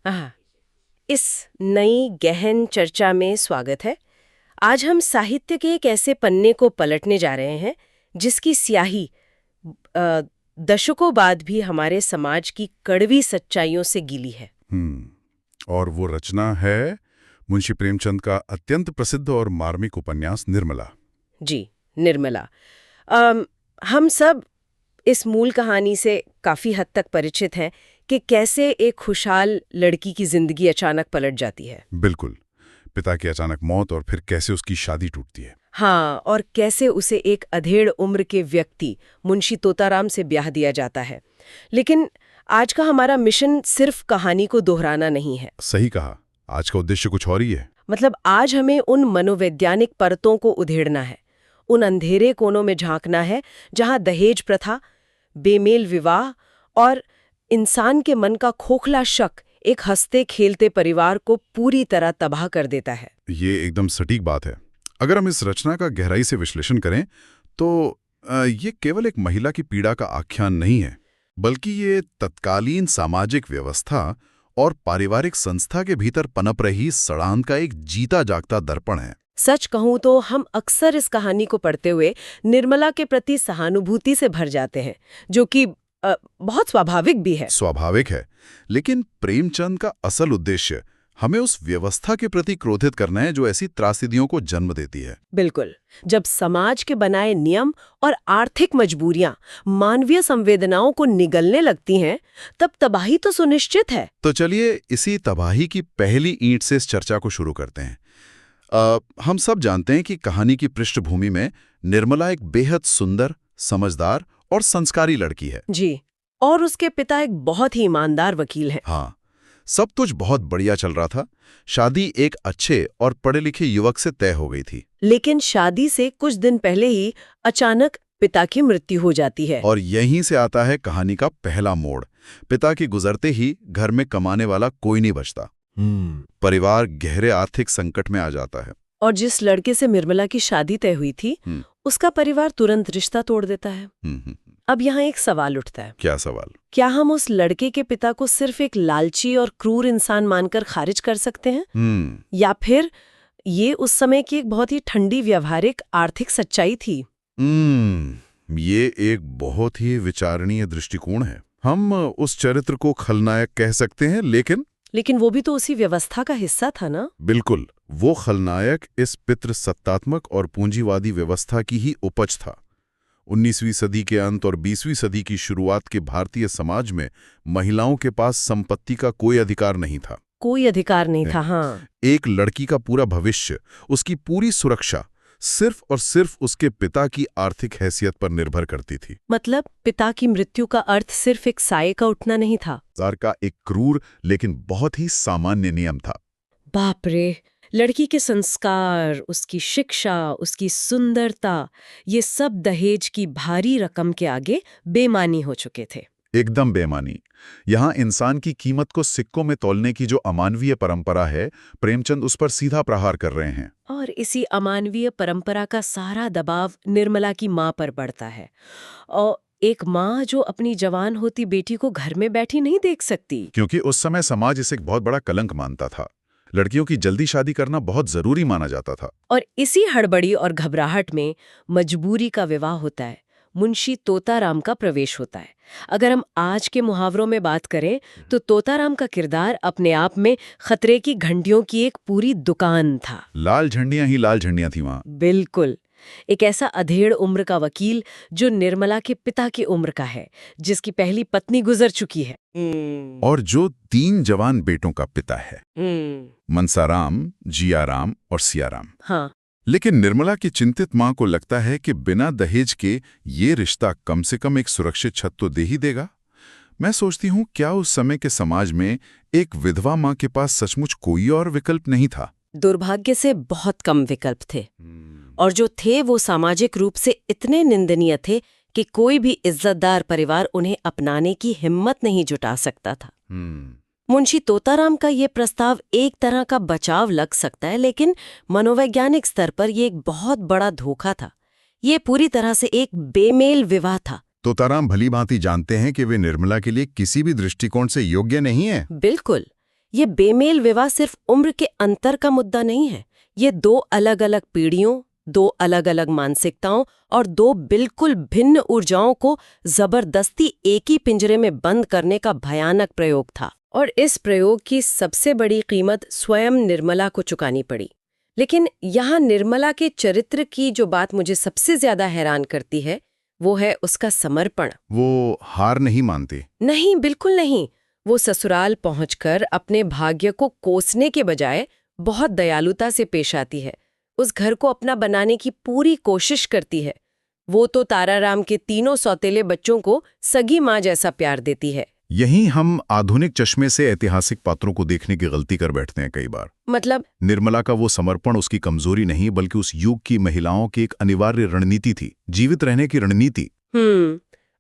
हाँ, इस नई गहन चर्चा में स्वागत है। आज हम साहित्य के एक ऐसे पन्ने को पलटने जा रहे हैं जिसकी स्याही अ, दशकों बाद भी हमारे समाज की कड़वी सच्चाइयों से गीली है। और वो रचना है मुंशी प्रेमचंद का अत्यंत प्रसिद्ध और मार्मिक उपन्यास निर्मला। जी, निर्मला। हम सब इस मूल कहानी से काफी हद तक परिचित हैं कि कैसे एक खुशहाल लड़की की जिंदगी अचानक पलट जाती है। बिल्कुल, पिता की अचानक मौत और फिर कैसे उसकी शादी टूटती है। हाँ, और कैसे उसे एक अधेड़ उम्र के व्यक्ति मुंशी तोताराम से ब्याह दिया जाता है। लेकिन आज का हमारा मिशन सिर्फ कहानी को दोहराना नहीं है। सही कहा, आज का उद्देश्य कुछ और ही है। मतलब आज हमें उन मनोवैज्ञानिक परतों को उधेड़ना है, उन अंधेरे कोनों में झांकना है जहां दहेज प्रथा, बेमेल विवाह और इंसान के मन का खोखला शक एक हंसते खेलते परिवार को पूरी तरह तबाह कर देता है। ये एकदम सटीक बात है। अगर हम इस रचना का गहराई से विश्लेषण करें तो ये केवल एक महिला की पीड़ा का आख्यान नहीं है, बल्कि ये तत्कालीन सामाजिक व्यवस्था और पारिवारिक संस्था के भीतर पनप रही सड़ांध का एक जीता जागता दर्पण है। सच कहूं तो हम अक्सर इस कहानी को पढ़ते हुए निर्मला के प्रति सहानुभूति से भर जाते हैं, जो कि बहुत स्वाभाविक भी है। स्वाभाविक है, लेकिन प्रेमचंद का असल उद्देश्य हमें उस व्यवस्था के प्रति क्रोधित करना है जो ऐसी त्रासदियों को जन्म देती है। बिल्कुल, जब समाज के बनाए नियम और आर्थिक मजबूरियां मानवीय संवेदनाओं को निगलने लगती हैं, तब तबाही तो सुनिश्चित है। तो चलिए इसी तबाही की पहली ईंट से इस चर्चा को शुरू करते हैं। हम सब जानते हैं कि कहानी की पृष्ठभूमि में निर्मला एक बेहद सुंदर, समझदार और संस्कारी लड़की है। जी, और उसके पिता एक बहुत ही ईमानदार वकील हैं। हाँ, सब कुछ बहुत बढ़िया चल रहा था। शादी एक अच्छे और पढ़े लिखे युवक से तय हो गई थी। लेकिन शादी से कुछ दिन पहले ही अचानक पिता की मृत्यु हो जाती है। और यहीं से आता है कहानी का पहला मोड़। पिता के गुजरते ही घर में कमाने वाला कोई नहीं बचता। परिवार गहरे आर्थिक संकट में आ जाता है। और जिस लड़के से निर्मला की शादी तय हुई थी, उसका परिवार तुरंत रिश्ता तोड़ देता है। अब यहाँ एक सवाल उठता है। क्या सवाल? क्या हम उस लड़के के पिता को सिर्फ एक लालची और क्रूर इंसान मानकर खारिज कर सकते हैं? या फिर ये उस समय की एक बहुत ही ठंडी व्यवहारिक आर्थिक सच्चाई थी? ये एक बहुत ही विचारणीय दृष्टिकोण है। हम उस चरित्र को खलनायक कह सकते हैं, लेकिन वो भी तो उसी व्यवस्था का हिस्सा था ना? बिल्कुल, वो खलनायक इस पितृसत्तात्मक और पूंजीवादी व्यवस्था की ही उपज था। 19वीं सदी के अंत और 20वीं सदी की शुरुआत के भारतीय समाज में महिलाओं के पास संपत्ति का कोई अधिकार नहीं था। कोई अधिकार नहीं था, हाँ। एक लड़की का पूरा भविष्य, उसकी पूरी सुरक्षा सिर्फ और सिर्फ उसके पिता की आर्थिक हैसियत पर निर्भर करती थी। मतलब पिता की मृत्यु का अर्थ सिर्फ एक साये का उठना नहीं था। जार का एक क्रूर लेकिन बहुत ही सामान्य नियम था। बाप रे, लड़की के संस्कार, उसकी शिक्षा, उसकी सुंदरता, ये सब दहेज की भारी रकम के आगे बेमानी हो चुके थे। एकदम बेमानी। यहाँ इंसान की कीमत को सिक्कों में तौलने की जो अमानवीय परंपरा है, प्रेमचंद उस पर सीधा प्रहार कर रहे हैं। और इसी अमानवीय परंपरा का सारा दबाव निर्मला की माँ पर पड़ता है। और एक माँ जो अपनी जवान होती बेटी को घर में बैठी नहीं देख सकती, क्योंकि उस समय समाज इसे एक बहुत बड़ा कलंक मानता था। लड़कियों की जल्दी शादी करना बहुत जरूरी माना जाता था। और इसी हड़बड़ी और घबराहट में मजबूरी का विवाह होता है, मुंशी तोताराम का प्रवेश होता है। अगर हम आज के मुहावरों में बात करें तो तोताराम का किरदार अपने आप में खतरे की घंटियों की एक पूरी दुकान था। लाल झंडियां ही लाल झंडियां थी वहां। बिल्कुल, एक ऐसा अधेड़ उम्र का वकील जो निर्मला के पिता की उम्र का है, जिसकी पहली पत्नी गुजर चुकी है और जो 3 जवान बेटों का पिता है, मनसाराम, जियाराम और सियाराम। हाँ। लेकिन निर्मला की चिंतित मां को लगता है कि बिना दहेज के ये रिश्ता कम से कम एक सुरक्षित छत तो दे ही देगा। मैं सोचती हूँ, क्या उस समय के समाज में एक विधवा मां के पास सचमुच कोई और विकल्प नहीं था? दुर्भाग्य से बहुत कम विकल्प थे, और जो थे वो सामाजिक रूप से इतने निंदनीय थे कि कोई भी इज्जतदार परिवार उन्हें अपनाने की हिम्मत नहीं जुटा सकता था। मुंशी तोताराम का ये प्रस्ताव एक तरह का बचाव लग सकता है, लेकिन मनोवैज्ञानिक स्तर पर यह एक बहुत बड़ा धोखा था। ये पूरी तरह से एक बेमेल विवाह था। तोताराम भली भांति जानते हैं कि वे निर्मला के लिए किसी भी दृष्टिकोण से योग्य नहीं है। बिल्कुल, ये बेमेल विवाह सिर्फ उम्र के अंतर का मुद्दा नहीं है, ये दो अलग अलग पीढ़ियों, दो अलग अलग मानसिकताओं और दो बिल्कुल भिन्न ऊर्जाओं को जबरदस्ती एक ही पिंजरे में बंद करने का भयानक प्रयोग था। और इस प्रयोग की सबसे बड़ी कीमत स्वयं निर्मला को चुकानी पड़ी। लेकिन यहाँ निर्मला के चरित्र की जो बात मुझे सबसे ज्यादा हैरान करती है वो है उसका समर्पण। वो हार नहीं मानती। नहीं, बिल्कुल नहीं। वो ससुराल पहुंचकर अपने भाग्य को कोसने के बजाय बहुत दयालुता से पेश आती है। उस घर को अपना बनाने की पूरी कोशिश करती है। वो तो ताराराम के तीनों सौतेले बच्चों को सगी माँ जैसा प्यार देती है। यहीं हम आधुनिक चश्मे से ऐतिहासिक पात्रों को देखने की गलती कर बैठते हैं कई बार। मतलब निर्मला का वो समर्पण उसकी कमजोरी नहीं बल्कि उस युग की महिलाओं की एक अनिवार्य रणनीति थी, जीवित रहने की रणनीति।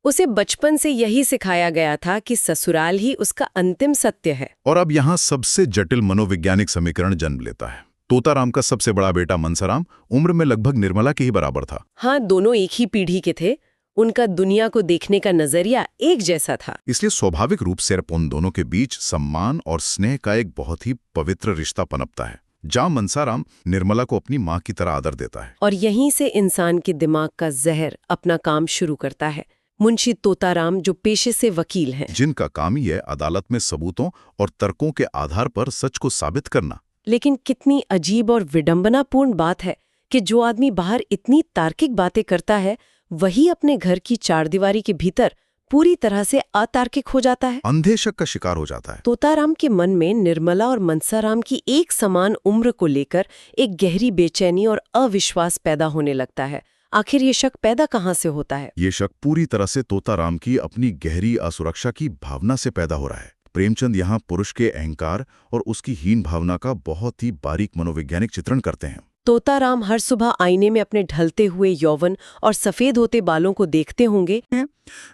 उसे बचपन से यही सिखाया गया था कि ससुराल ही उसका अंतिम सत्य है। और अब यहाँ सबसे जटिल मनोवैज्ञानिक समीकरण जन्म लेता है। तोताराम का सबसे बड़ा बेटा मनसाराम उम्र में लगभग निर्मला के ही बराबर था। हाँ, दोनों एक ही पीढ़ी के थे। उनका दुनिया को देखने का नजरिया एक जैसा था। इसलिए स्वाभाविक रूप से उन दोनों के बीच सम्मान और स्नेह का एक बहुत ही पवित्र रिश्ता पनपता है, जहाँ मनसाराम निर्मला को अपनी माँ की तरह आदर देता है। और यहीं से इंसान के दिमाग का जहर अपना काम शुरू करता है। मुंशी तोताराम, जो पेशे से वकील हैं, जिनका काम ही है अदालत में सबूतों और तर्कों के आधार पर सच को साबित करना। लेकिन कितनी अजीब और विडंबनापूर्ण बात है कि जो आदमी बाहर इतनी तार्किक बातें करता है वही अपने घर की चारदीवारी के भीतर पूरी तरह से अतार्किक हो जाता है, अंधे शक का शिकार हो जाता है। तोताराम के मन में निर्मला और मनसाराम की एक समान उम्र को लेकर एक गहरी बेचैनी और अविश्वास पैदा होने लगता है। आखिर ये शक पैदा कहाँ से होता है? ये शक पूरी तरह से तोताराम की अपनी गहरी असुरक्षा की भावना से पैदा हो रहा है। प्रेमचंद यहाँ पुरुष के अहंकार और उसकी हीन भावना का बहुत ही बारीक मनोवैज्ञानिक चित्रण करते हैं। तोताराम हर सुबह आईने में अपने ढलते हुए यौवन और सफेद होते बालों को देखते होंगे।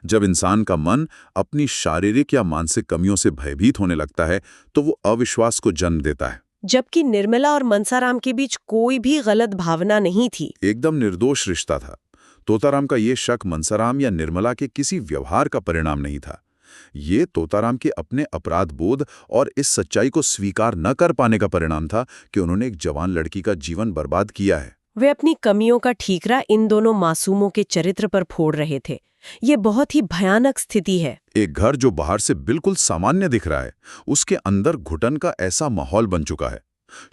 जब इंसान का मन अपनी शारीरिक या मानसिक कमियों से भयभीत होने लगता है तो वो अविश्वास को जन्म देता है। जबकि निर्मला और मनसाराम के बीच कोई भी गलत भावना नहीं थी, एकदम निर्दोष रिश्ता था। तोताराम का ये शक मनसाराम या निर्मला के किसी व्यवहार का परिणाम नहीं था। ये तोताराम के अपने अपराध बोध और इस सच्चाई को स्वीकार न कर पाने का परिणाम था कि उन्होंने एक जवान लड़की का जीवन बर्बाद किया है। वे अपनी कमियों का ठीकरा इन दोनों मासूमों के चरित्र पर फोड़ रहे थे। ये बहुत ही भयानक स्थिति है। एक घर जो बाहर से बिल्कुल सामान्य दिख रहा है, उसके अंदर घुटन का ऐसा माहौल बन चुका है।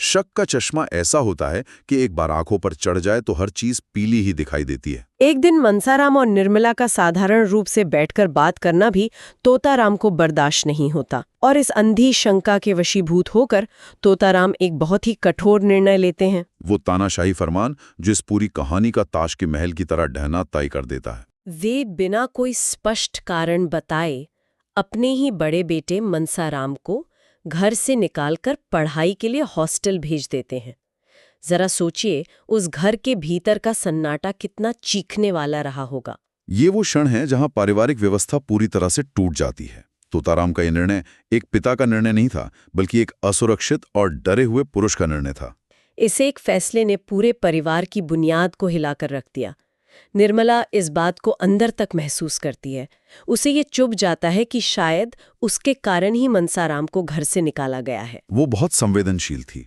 शक का चश्मा ऐसा होता है कि एक बार आंखों पर चढ़ जाए तो हर चीज पीली ही दिखाई देती है। एक दिन मनसाराम और निर्मला का साधारण रूप से बैठकर बात करना भी तोताराम को बर्दाश्त नहीं होता, और इस अंधी शंका के वशीभूत होकर तोताराम एक बहुत ही कठोर निर्णय लेते हैं। वो तानाशाही फरमान जो इस पूरी कहानी का ताश के महल की तरह ढहना तय कर देता है। वे बिना कोई स्पष्ट कारण बताए अपने ही बड़े बेटे मनसाराम को घर से निकालकर पढ़ाई के लिए हॉस्टल भेज देते हैं। जरा सोचिए, उस घर के भीतर का सन्नाटा कितना चीखने वाला रहा होगा। ये वो क्षण है जहां पारिवारिक व्यवस्था पूरी तरह से टूट जाती है। तोताराम का ये निर्णय एक पिता का निर्णय नहीं था, बल्कि एक असुरक्षित और डरे हुए पुरुष का निर्णय था। इस एक फैसले ने पूरे परिवार की बुनियाद को हिलाकर रख दिया। निर्मला इस बात को अंदर तक महसूस करती है। उसे ये चुभ जाता है कि शायद उसके कारण ही मनसाराम को घर से निकाला गया है। वो बहुत संवेदनशील थी।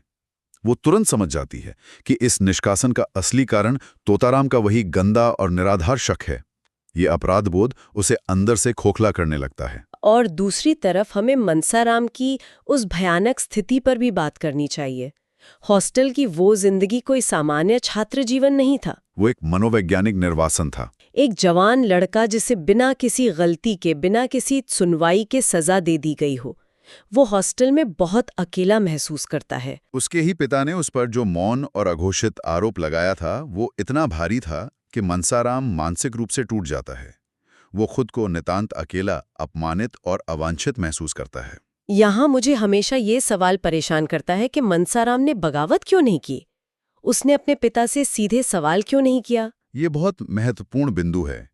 वो तुरंत समझ जाती है कि इस निष्कासन का असली कारण तोताराम का वही गंदा और निराधार शक है। ये अपराध बोध उसे अंदर से खोखला करने लगता है। और दूसरी तरफ हमें मनसाराम की उस भयानक स्थिति पर भी बात करनी चाहिए। हॉस्टल की वो जिंदगी कोई सामान्य छात्र जीवन नहीं था। वो एक मनोवैज्ञानिक निर्वासन था। एक जवान लड़का जिसे बिना किसी गलती के, बिना किसी सुनवाई के सजा दे दी गई हो, वो हॉस्टल में बहुत अकेला महसूस करता है। उसके ही पिता ने उस पर जो मौन और अघोषित आरोप लगाया था वो इतना भारी था कि मनसाराम मानसिक रूप से टूट जाता है। वो खुद को नितांत अकेला, अपमानित और अवांछित महसूस करता है। यहाँ मुझे हमेशा ये सवाल परेशान करता है कि मनसाराम ने बगावत क्यों नहीं की? उसने अपने पिता से सीधे सवाल क्यों नहीं किया? ये बहुत महत्वपूर्ण बिंदु है।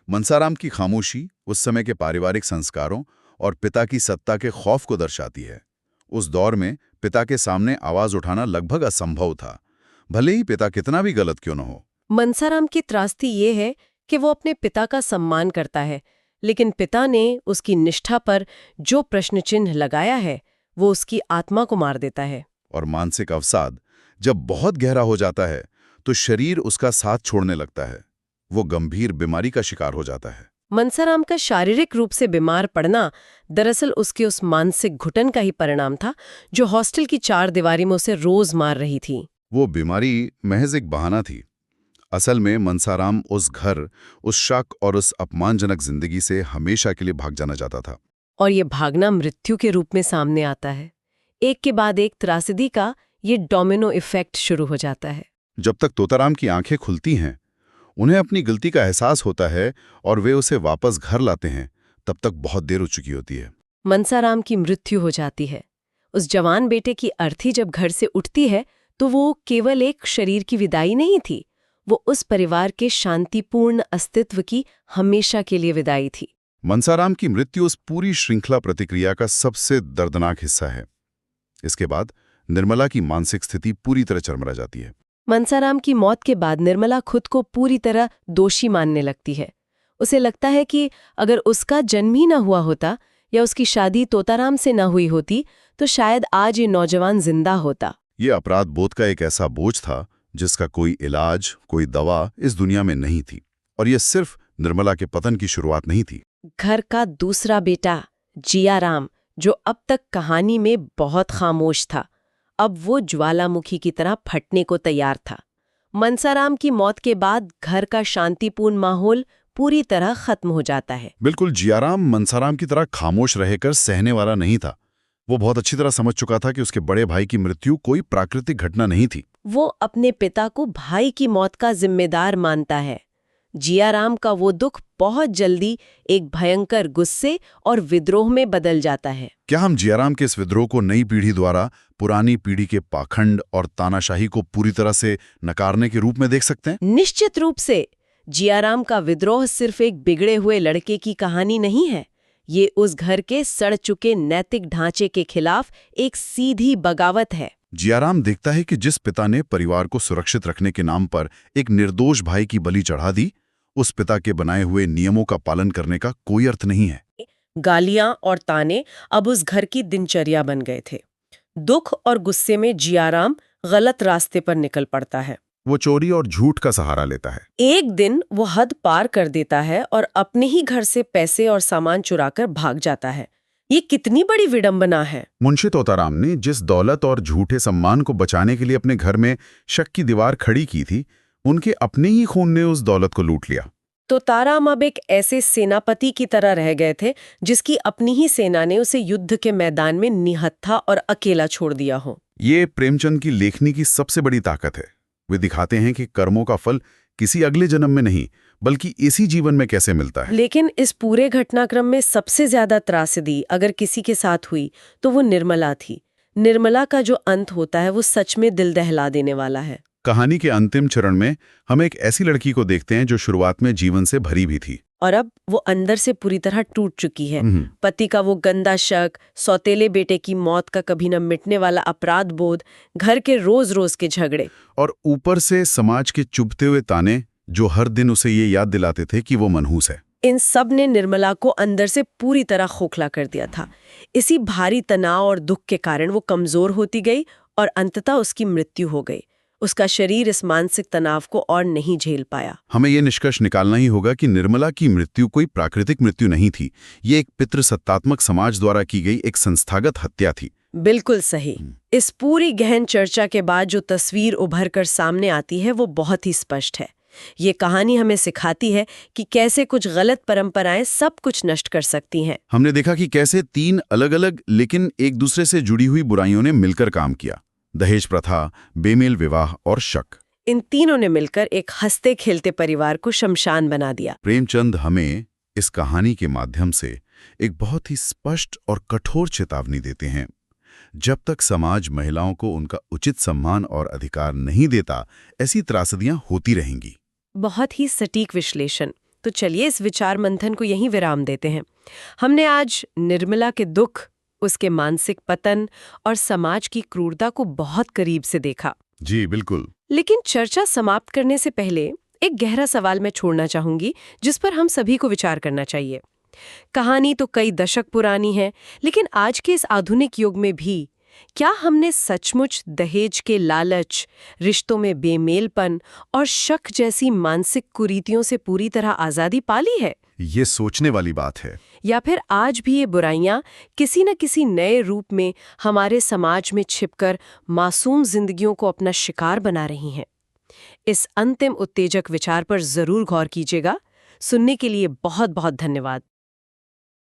मनसाराम की खामोशी उस समय के पारिवारिक संस्कारों और पिता की सत्ता के खौफ को दर्शाती है। उस दौर में पिता के सामने आवाज उठाना लगभग असंभव था, भले ही पिता कितना भी गलत क्यों न हो। मनसाराम की त्रासदी ये है कि वो अपने पिता का सम्मान करता है, लेकिन पिता ने उसकी निष्ठा पर जो प्रश्न चिन्ह लगाया है वो उसकी आत्मा को मार देता है। और मानसिक अवसाद जब बहुत गहरा हो जाता है तो शरीर उसका साथ छोड़ने लगता है। वो गंभीर बीमारी का शिकार हो जाता है। मनसाराम का शारीरिक रूप से बीमार पड़ना दरअसल उसके उस मानसिक घुटन का ही परिणाम था जो हॉस्टल की 4 दीवारी में उसे रोज मार रही थी। वो बीमारी महज एक बहाना थी। असल में मनसाराम उस घर, उस शक और उस अपमानजनक जिंदगी से हमेशा के लिए भाग जाना चाहता था। और ये भागना मृत्यु के रूप में सामने आता है। एक के बाद एक त्रासदी का ये डोमिनो इफेक्ट शुरू हो जाता है। जब तक तोताराम की आंखें खुलती हैं, उन्हें अपनी गलती का एहसास होता है और वे उसे वापस घर लाते हैं, तब तक बहुत देर हो चुकी होती है। मनसाराम की मृत्यु हो जाती है। उस जवान बेटे की अर्थी जब घर से उठती है तो वो केवल एक शरीर की विदाई नहीं थी, वो उस परिवार के शांतिपूर्ण अस्तित्व की हमेशा के लिए विदाई थी। मनसाराम की मृत्यु उस पूरी श्रृंखला प्रतिक्रिया का सबसे दर्दनाक हिस्सा है। इसके बाद निर्मला की मानसिक स्थिति पूरी तरह चरमरा जाती है। मनसाराम की मौत के बाद निर्मला खुद को पूरी तरह दोषी मानने लगती है। उसे लगता है कि अगर उसका जन्म ही न हुआ होता या उसकी शादी तोताराम से न हुई होती तो शायद आज ये नौजवान जिंदा होता। ये अपराध बोध का एक ऐसा बोझ था जिसका कोई इलाज, कोई दवा इस दुनिया में नहीं थी। और ये सिर्फ निर्मला के पतन की शुरुआत नहीं थी। घर का दूसरा बेटा जियाराम, जो अब तक कहानी में बहुत खामोश था, अब वो ज्वालामुखी की तरह फटने को तैयार था। मनसाराम की मौत के बाद घर का शांतिपूर्ण माहौल पूरी तरह खत्म हो जाता है। बिल्कुल, जियाराम मनसाराम की तरह खामोश रहकर सहने वाला नहीं था। वो बहुत अच्छी तरह समझ चुका था कि उसके बड़े भाई की मृत्यु कोई प्राकृतिक घटना नहीं थी। वो अपने पिता को भाई की मौत का जिम्मेदार मानता है। जियाराम का वो दुख बहुत जल्दी एक भयंकर गुस्से और विद्रोह में बदल जाता है। क्या हम जियाराम के इस विद्रोह को नई पीढ़ी द्वारा पुरानी पीढ़ी के पाखंड और तानाशाही को पूरी तरह से नकारने के रूप में देख सकते हैं? निश्चित रूप से। जियाराम का विद्रोह सिर्फ एक बिगड़े हुए लड़के की कहानी नहीं है। ये उस घर के सड़ चुके नैतिक ढांचे के खिलाफ एक सीधी बगावत है। जियाराम देखता है कि जिस पिता ने परिवार को सुरक्षित रखने के नाम पर एक निर्दोष भाई की बलि चढ़ा दी, उस पिता के बनाए हुए नियमों का पालन करने का कोई अर्थ नहीं है। गालियां और ताने अब उस घर की दिनचर्या बन गए थे। दुख और गुस्से में जियाराम गलत रास्ते पर निकल पड़ता है। वो चोरी और झूठ का सहारा लेता है। एक दिन वो हद पार कर देता है और अपने ही घर से पैसे और सामान चुराकर भाग जाता है। ये कितनी बड़ी विडंबना है। मुंशी तोताराम ने जिस दौलत और झूठे सम्मान को बचाने के लिए अपने घर में शक की दीवार खड़ी की थी, उनके अपने ही खून ने उस दौलत को लूट लिया। तोताराम अब एक ऐसे सेनापति की तरह रह गए थे जिसकी अपनी ही सेना ने उसे युद्ध के मैदान में निहत्था और अकेला छोड़ दिया हो। ये प्रेमचंद की लेखनी की सबसे बड़ी ताकत है। वे दिखाते हैं कि कर्मों का फल किसी अगले जन्म में नहीं बल्कि इसी जीवन में कैसे मिलता है। लेकिन इस पूरे घटनाक्रम में सबसे ज्यादा त्रासदी अगर किसी के साथ हुई तो वो निर्मला थी। निर्मला का जो अंत होता है वो सच में दिल दहला देने वाला है। कहानी के अंतिम चरण में हम एक ऐसी लड़की को देखते हैं जो शुरुआत में जीवन से भरी भी थी और अब वो अंदर से पूरी तरह टूट चुकी है। पति का वो गंदा शक, सौतेले बेटे की मौत का कभी न मिटने वाला अपराध बोध, घर के रोज रोज के झगड़े और ऊपर से समाज के चुभते हुए ताने जो हर दिन उसे ये याद दिलाते थे कि वो मनहूस है। इन सब ने निर्मला को अंदर से पूरी तरह खोखला कर दिया था। इसी भारी तनाव और दुख के कारण वो कमजोर होती गई और अंततः उसकी मृत्यु हो गई। उसका शरीर इस मानसिक तनाव को और नहीं झेल पाया। हमें ये निष्कर्ष निकालना ही होगा कि निर्मला की मृत्यु कोई प्राकृतिक मृत्यु नहीं थी। ये एक पितृसत्तात्मक समाज द्वारा की गई एक संस्थागत हत्या थी। बिल्कुल सही। इस पूरी गहन चर्चा के बाद जो तस्वीर उभर कर सामने आती है वो बहुत ही स्पष्ट है। ये कहानी हमें सिखाती है कि कैसे कुछ गलत परंपराएं सब कुछ नष्ट कर सकती हैं। हमने देखा कि कैसे 3 अलग-अलग लेकिन एक दूसरे से जुड़ी हुई बुराइयों ने मिलकर काम किया। दहेज प्रथा, बेमेल विवाह और शक। इन तीनों ने मिलकर एक हंसते खेलते परिवार को शमशान बना दिया। प्रेमचंद हमें इस कहानी के माध्यम से एक बहुत ही स्पष्ट और कठोर चेतावनी देते हैं। जब तक समाज महिलाओं को उनका उचित सम्मान और अधिकार नहीं देता, ऐसी त्रासदियां होती रहेंगी। बहुत ही सटीक विश्लेषण। तो चलिए इस विचार मंथन को यहीं विराम देते हैं। हमने आज निर्मला के दुख, उसके मानसिक पतन और समाज की क्रूरता को बहुत करीब से देखा। जी बिल्कुल। लेकिन चर्चा समाप्त करने से पहले एक गहरा सवाल मैं छोड़ना चाहूंगी जिस पर हम सभी को विचार करना चाहिए। कहानी तो कई दशक पुरानी है, लेकिन आज के इस आधुनिक युग में भी क्या हमने सचमुच दहेज के लालच, रिश्तों में बेमेलपन और शक जैसी मानसिक कुरीतियों से पूरी तरह आजादी पा ली है? ये सोचने वाली बात है। या फिर आज भी ये बुराइयां किसी न किसी नए रूप में हमारे समाज में छिपकर मासूम जिंदगियों को अपना शिकार बना रही हैं? इस अंतिम उत्तेजक विचार पर जरूर गौर कीजिएगा। सुनने के लिए बहुत बहुत धन्यवाद।